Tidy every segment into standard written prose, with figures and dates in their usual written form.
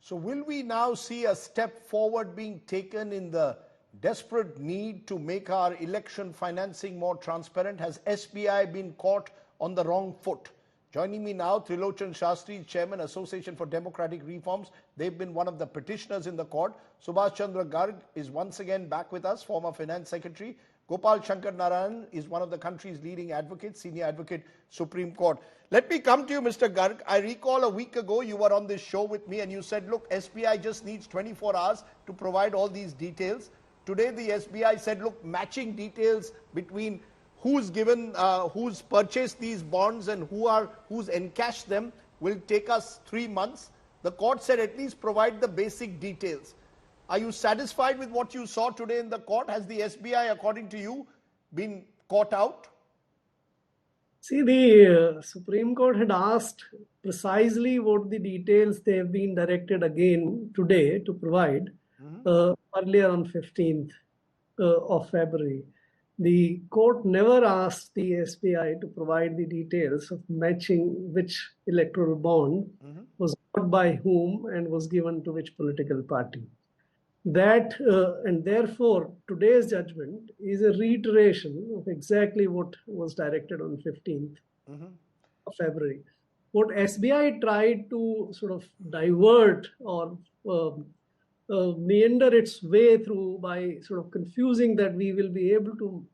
So will we now see a step forward being taken in the desperate need to make our election financing more transparent? Has SBI been caught on the wrong foot? Joining me now, Trilochan Shastri, Chairman, Association for Democratic Reforms. They've been one of the petitioners in the court. Subhash Chandra Garg is once again back with us, former Finance Secretary. Gopal Shankar Narayan is one of the country's leading advocates, senior advocate, Supreme Court. Let me come to you, Mr. Garg. I recall a week ago you were on this show with me and you said, look, SBI just needs 24 hours to provide all these details. Today the SBI said, look, matching details between who's given, who's purchased these bonds and who's encashed them will take us 3 months. The court said at least provide the basic details. Are you satisfied with what you saw today in the court? Has the SBI, according to you, been caught out? See, the Supreme Court had asked precisely what the details they have been directed again today to provide earlier on 15th of February. The court never asked the SBI to provide the details of matching which electoral bond was bought by whom and was given to which political party. That and therefore today's judgment is a reiteration of exactly what was directed on 15th of February. What SBI tried to sort of divert or meander its way through by sort of confusing that we will be able to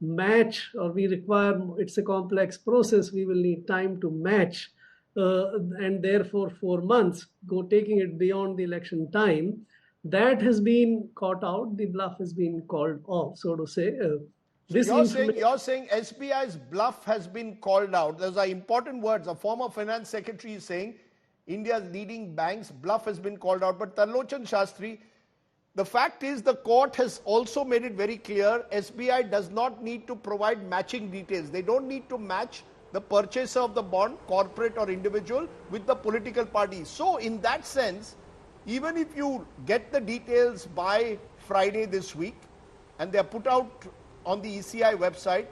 match, or we require, it's a complex process, we will need time to match, and therefore 4 months, taking it beyond the election time. That has been caught out, the bluff has been called off, so to say. You're saying SBI's bluff has been called out. Those are important words. A former finance secretary is saying India's leading banks' bluff has been called out. But Trilochan Shastri, the fact is the court has also made it very clear SBI does not need to provide matching details. They don't need to match the purchaser of the bond, corporate or individual, with the political party. So in that sense, even if you get the details by Friday this week and they are put out on the ECI website,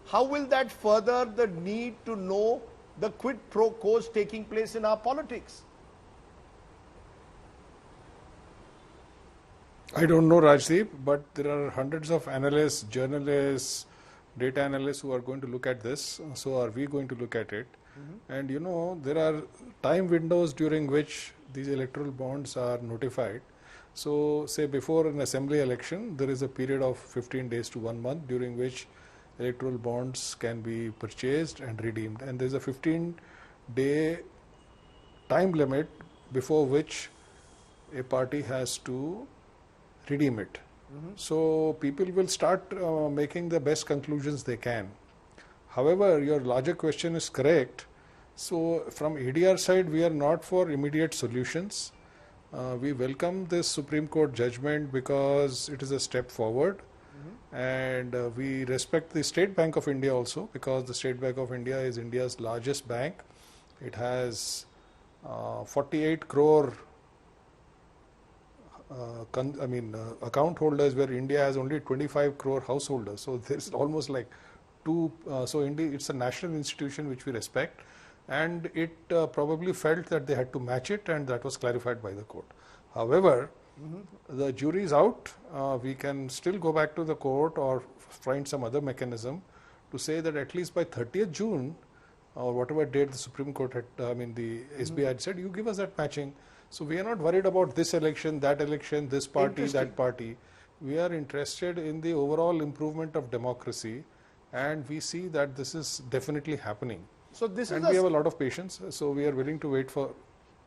how will that further the need to know the quid pro quos taking place in our politics? I don't know, Rajdeep, but there are hundreds of analysts, journalists, data analysts who are going to look at this. So are we going to look at it? And you know, there are time windows during which these electoral bonds are notified. So say before an assembly election, there is a period of 15 days to 1 month during which electoral bonds can be purchased and redeemed. And there is a 15-day time limit before which a party has to redeem it. So people will start making the best conclusions they can. However, your larger question is correct. So from ADR side, we are not for immediate solutions. We welcome this Supreme Court judgment because it is a step forward. And we respect the State Bank of India also, because the State Bank of India is India's largest bank. It has 48 crore account holders, where India has only 25 crore householders. So there's almost like so indeed it's a national institution which we respect, and it probably felt that they had to match it, and that was clarified by the court. However, the jury is out. We can still go back to the court or find some other mechanism to say that at least by 30th June or whatever date the Supreme Court had, the SBI had said, you give us that matching. So we are not worried about this election, this party, that party. We are interested in the overall improvement of democracy, and we see that this is definitely happening. So this and we have a lot of patience, so we are willing to wait for.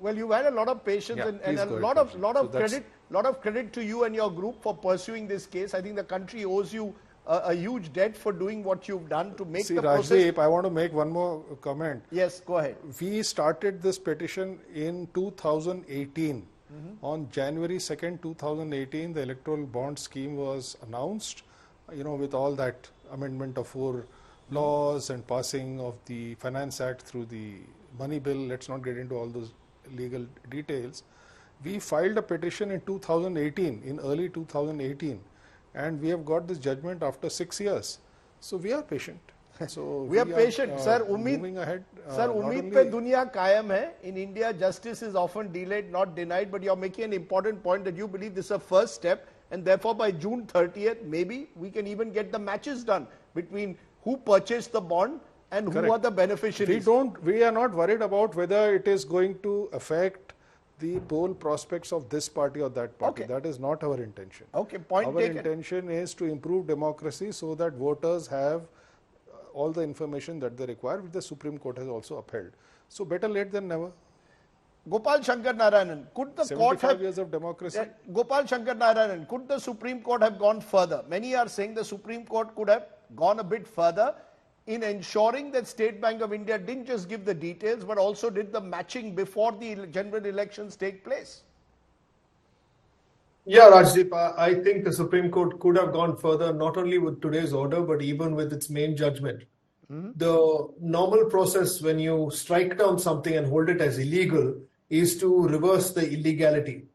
Well, you've had a lot of patience, and a lot of credit to you and your group for pursuing this case. I think the country owes you a huge debt for doing what you've done to make the process. Rajdeep, I want to make one more comment. Yes, go ahead. We started this petition in 2018. On January 2nd, 2018, the electoral bond scheme was announced, with all that amendment of 4 laws and passing of the Finance Act through the money bill. Let's not get into all those legal details. We filed a petition in 2018, in early 2018, and we have got this judgment after 6 years. So we are patient. So We are patient, sir. moving ahead. Sir, उम्मीद पे दुनिया कायम है. In India, justice is often delayed, not denied. But you're making an important point that you believe this is a first step, and therefore by June 30th, maybe we can even get the matches done between who purchased the bond and who are the beneficiaries. We are not worried about whether it is going to affect the poll prospects of this party or that party. Okay. That is not our intention. Okay, point Our taken. intention is to improve democracy so that voters have all the information that they require, which the Supreme Court has also upheld. So better late than never. Gopal Shankar Narayan, could the court 75 have... years of democracy. Gopal Shankar Narayan, could the Supreme Court have gone further? Many are saying the Supreme Court could have gone a bit further in ensuring that State Bank of India didn't just give the details, but also did the matching before the general elections take place. Yeah, Rajdeep, I think the Supreme Court could have gone further, not only with today's order, but even with its main judgment. The normal process when you strike down something and hold it as illegal is to reverse the illegality.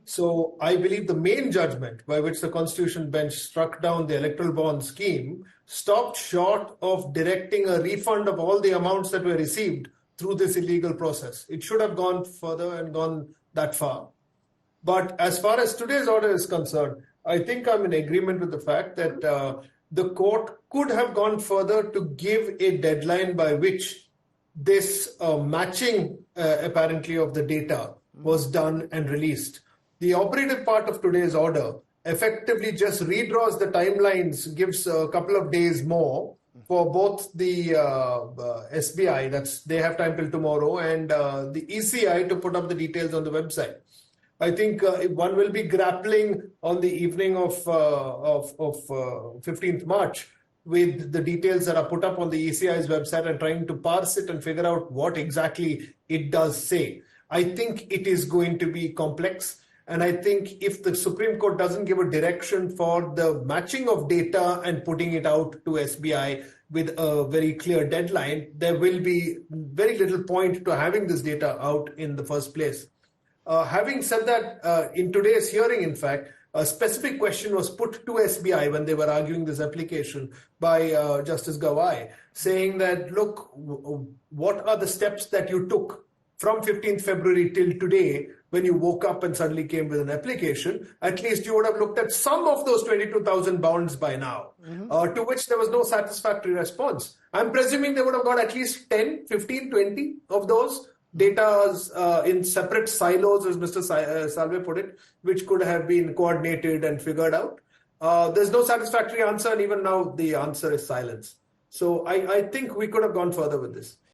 So I believe the main judgment by which the Constitution Bench struck down the electoral bond scheme stopped short of directing a refund of all the amounts that were received through this illegal process. It should have gone further and gone that far. But as far as today's order is concerned, I think I'm in agreement with the fact that the court could have gone further to give a deadline by which this matching apparently of the data was done and released. The operative part of today's order effectively just redraws the timelines, gives a couple of days more for both the SBI, that's they have time till tomorrow, and the ECI to put up the details on the website. I think one will be grappling on the evening of 15th March with the details that are put up on the ECI's website and trying to parse it and figure out what exactly it does say. I think it is going to be complex. And I think if the Supreme Court doesn't give a direction for the matching of data and putting it out to SBI with a very clear deadline, there will be very little point to having this data out in the first place. Having said that, in today's hearing, in fact, a specific question was put to SBI when they were arguing this application by Justice Gawai, saying that, look, what are the steps that you took from 15th February till today when you woke up and suddenly came with an application? At least you would have looked at some of those 22,000 bonds by now, to which there was no satisfactory response. I'm presuming they would have got at least 10, 15, 20 of those data in separate silos, as Mr. Salve put it, which could have been coordinated and figured out. There's no satisfactory answer, and even now the answer is silence. So I think we could have gone further with this.